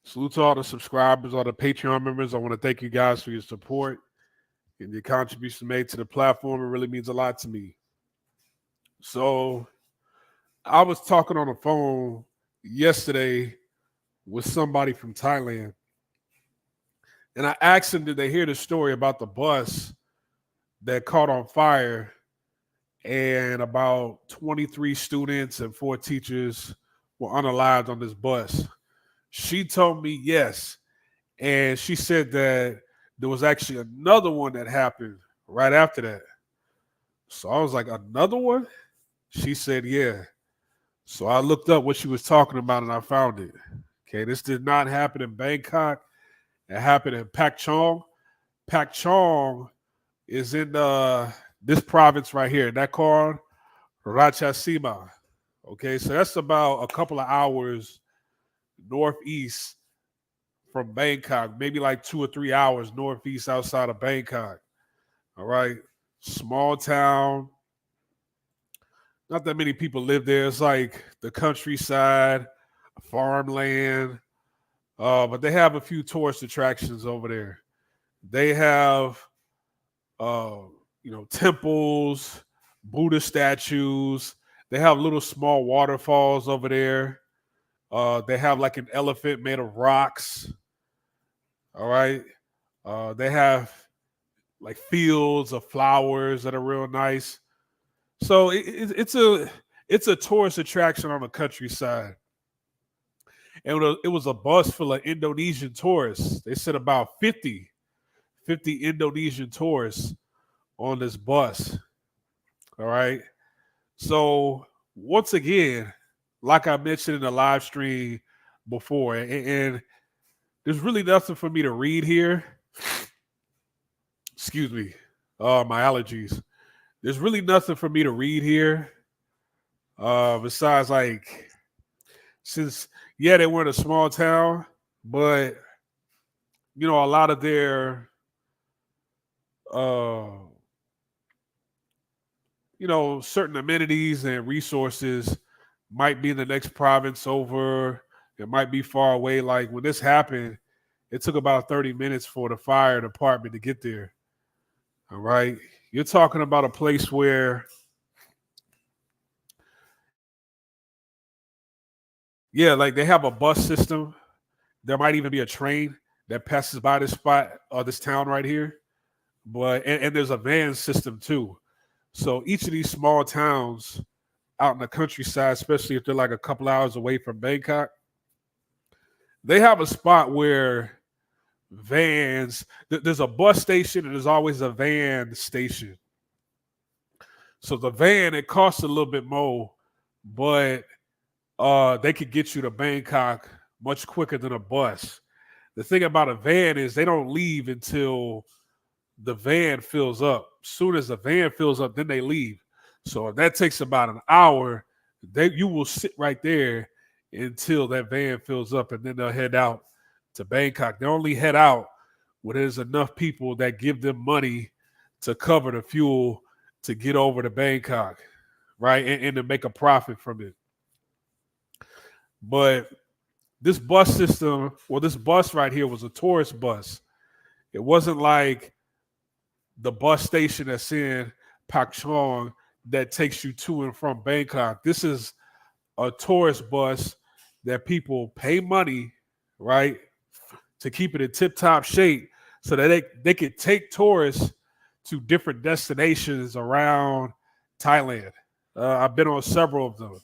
Salute to all the subscribers, all the Patreon members. I want to thank you guys for your support and your contribution made to the platform. It really means a lot to me. So I was talking on the phone yesterday with somebody from Thailand, and I asked them, did they hear the story about the bus that caught on fire and about 23 students and 4 teachers were unalived on this bus? She told me yes. And she said that there was actually another one that happened right after that. So I was like, another one? She said, yeah. So I looked up what she was talking about and I found it. Okay, this did not happen in Bangkok. It happened in Pak Chong. Pak Chong is in this province right here. That called Ratchasima. Okay, so that's about a couple of hours northeast from Bangkok, maybe like 2 or 3 hours northeast outside of Bangkok. All right. Small town. Not that many people live there. It's like the countryside, farmland. But they have a few tourist attractions over there. They have uh, temples, Buddha statues. They have little small waterfalls over there. They have like an elephant made of rocks. All right. They have like fields of flowers that are real nice. So it's a tourist attraction on the countryside. And it was a bus full of Indonesian tourists. They said about 50 Indonesian tourists on this bus. All right. So once again, like I mentioned in the live stream before, and there's really nothing for me to read here. Excuse me, my allergies. There's really nothing for me to read here. Besides, like, since they were in a small town, but a lot of their, uh, certain amenities and resources might be in the next province over. It might be far away. Like when this happened, it took about 30 minutes for the fire department to get there. All right. You're talking about a place where, like they have a bus system. There might even be a train that passes by this spot or this town right here. But and there's a van system too. So each of these small towns out in the countryside, especially if they're like a couple hours away from Bangkok, they have a spot where vans, there's a bus station and there's always a van station. So the van, it costs a little bit more, but they could get you to Bangkok much quicker than a bus. The thing about a van is they don't leave until the van fills up. As soon as the van fills up, then they leave. So if that takes about an hour, you will sit right there until that van fills up, and then they'll head out to Bangkok. They only head out when there's enough people that give them money to cover the fuel to get over to Bangkok, right? And to make a profit from it. But this bus system, this bus right here was a tourist bus. It wasn't like the bus station that's in Pak Chong that takes you to and from Bangkok. This is a tourist bus that people pay money, right, to keep it in tip-top shape so that they could take tourists to different destinations around Thailand. I've been on several of them.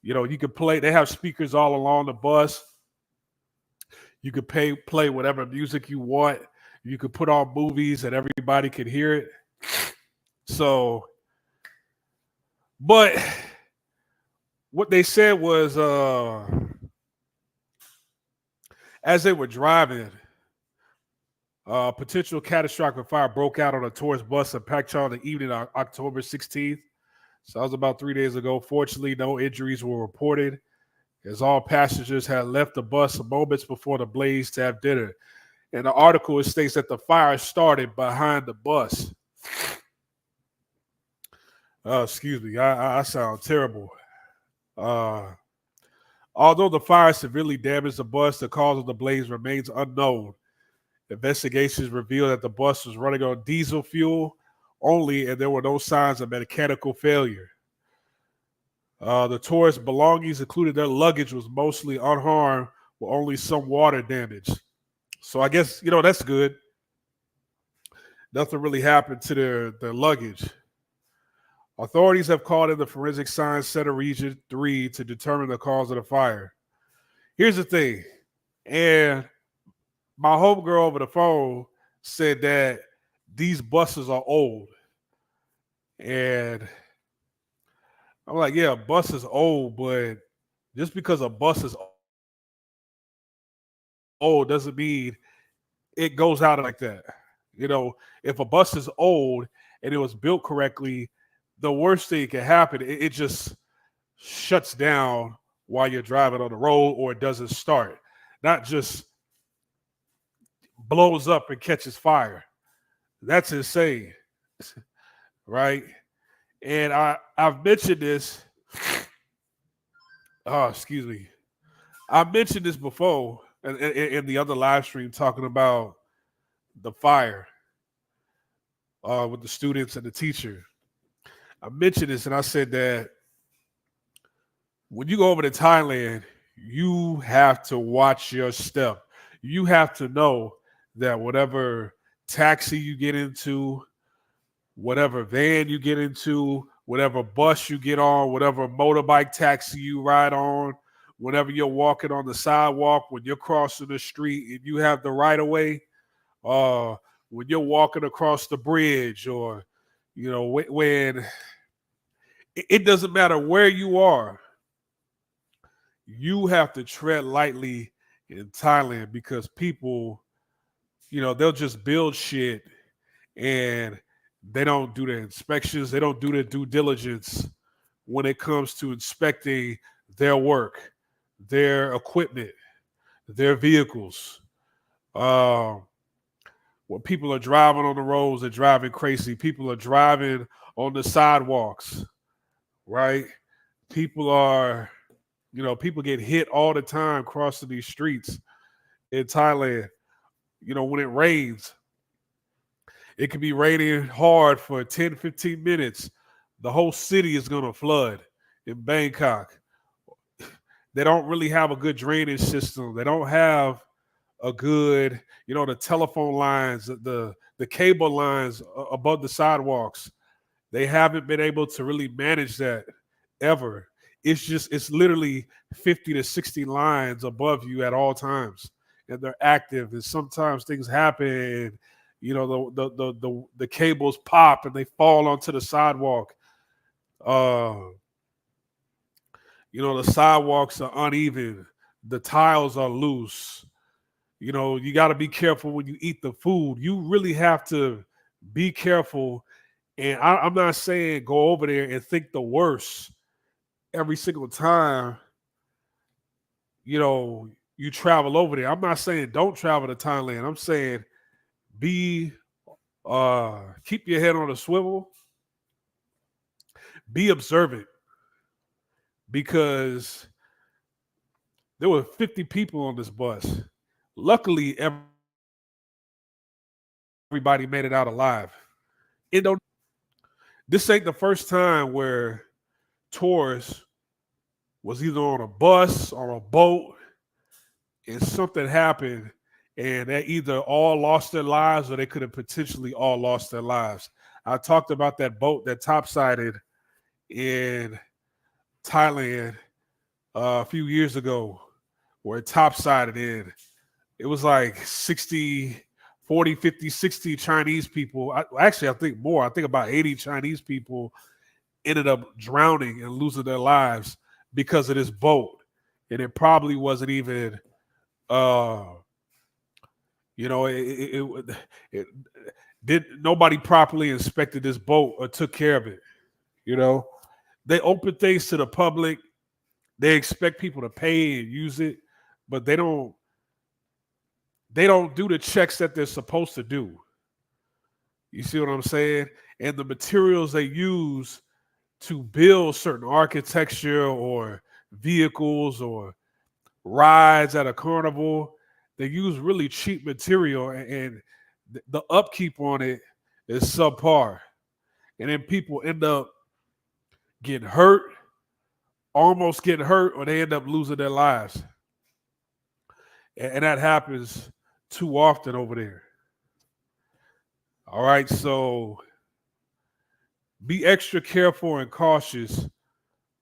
You could play. They have speakers all along the bus. You could play whatever music you want. You could put on movies and everybody could hear it. So, but what they said was as they were driving, potential catastrophic fire broke out on a tourist bus in Pak Chong the evening of October 16th. So that was about 3 days ago. Fortunately, no injuries were reported, as all passengers had left the bus moments before the blaze to have dinner. In the article, it states that the fire started behind the bus. Excuse me, I sound terrible. Although the fire severely damaged the bus, the cause of the blaze remains unknown. Investigations reveal that the bus was running on diesel fuel only, and there were no signs of mechanical failure. The tourists' belongings, including their luggage, was mostly unharmed, with only some water damage. So I guess that's good. Nothing really happened to their luggage. Authorities have called in the Forensic Science Center Region 3 to determine the cause of the fire. Here's the thing, and my homegirl over the phone said that these buses are old. And I'm like, yeah, a bus is old, but just because a bus is old doesn't mean it goes out like that. If a bus is old and it was built correctly, the worst thing can happen, it just shuts down while you're driving on the road, or it doesn't start. Not just blows up and catches fire. That's insane, right? And I've mentioned this. Oh, excuse me. I mentioned this before in the other live stream, talking about the fire with the students and the teacher. I mentioned this and I said that when you go over to Thailand, you have to watch your step. You have to know that whatever taxi you get into, whatever van you get into, whatever bus you get on, whatever motorbike taxi you ride on, whenever you're walking on the sidewalk, when you're crossing the street and you have the right of way, when you're walking across the bridge, or when it doesn't matter where you are, you have to tread lightly in Thailand, because people, they'll just build shit and they don't do the inspections. They don't do the due diligence when it comes to inspecting their work, their equipment, their vehicles. When people are driving on the roads, they're driving crazy. People are driving on the sidewalks, right? People are, people get hit all the time crossing these streets in Thailand. When it rains, it could be raining hard for 10, 15 minutes. The whole city is going to flood in Bangkok. They don't really have a good drainage system. They don't have a good, the telephone lines, the cable lines above the sidewalks. They haven't been able to really manage that ever. It's literally 50 to 60 lines above you at all times, and they're active. And sometimes things happen, and the cables pop and they fall onto the sidewalk. The sidewalks are uneven. The tiles are loose. You got to be careful when you eat the food. You really have to be careful. And I'm not saying go over there and think the worst every single time, you travel over there. I'm not saying don't travel to Thailand. I'm saying be keep your head on a swivel, be observant, because there were 50 people on this bus. Luckily, everybody made it out alive. This ain't the first time where tourists was either on a bus or a boat and something happened, and they either all lost their lives or they could have potentially all lost their lives. I talked about that boat that topsided in Thailand a few years ago, where it topsided in. It was like 60, 40, 50, 60 Chinese people. I think more. I think about 80 Chinese people ended up drowning and losing their lives because of this boat. And it probably wasn't even, it did nobody properly inspected this boat or took care of it. They open things to the public. They expect people to pay and use it, but they don't do the checks that they're supposed to do. You see what I'm saying? And the materials they use to build certain architecture or vehicles or rides at a carnival. They use really cheap material, and the upkeep on it is subpar. And then people end up getting hurt, almost getting hurt, or they end up losing their lives. And that happens too often over there. All right, so be extra careful and cautious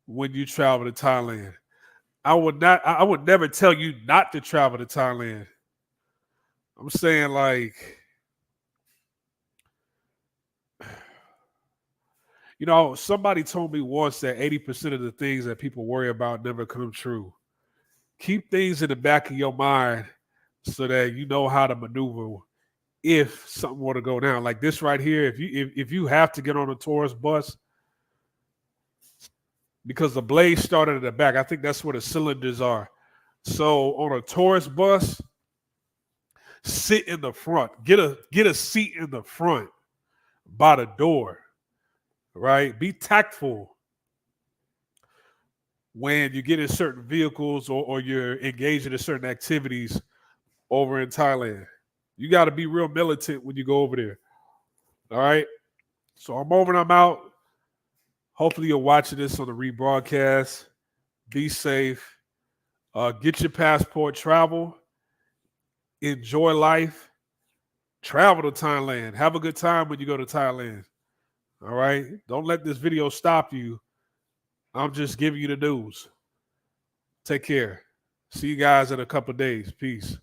when you travel to Thailand. I would never tell you not to travel to Thailand. I'm saying, like, somebody told me once that 80% of the things that people worry about never come true. Keep things in the back of your mind so that you know how to maneuver if something were to go down. Like this right here, if you have to get on a tourist bus because the blade started at the back, I think that's where the cylinders are. So on a tourist bus, sit in the front. Get a seat in the front by the door, right? Be tactful when you get in certain vehicles or you're engaged in certain activities over in Thailand. You got to be real militant when you go over there. All right? So I'm over and I'm out. Hopefully you're watching this on the rebroadcast. Be safe. Get your passport, travel, enjoy life, travel to Thailand. Have a good time when you go to Thailand. All right? Don't let this video stop you. I'm just giving you the news. Take care. See you guys in a couple of days. Peace.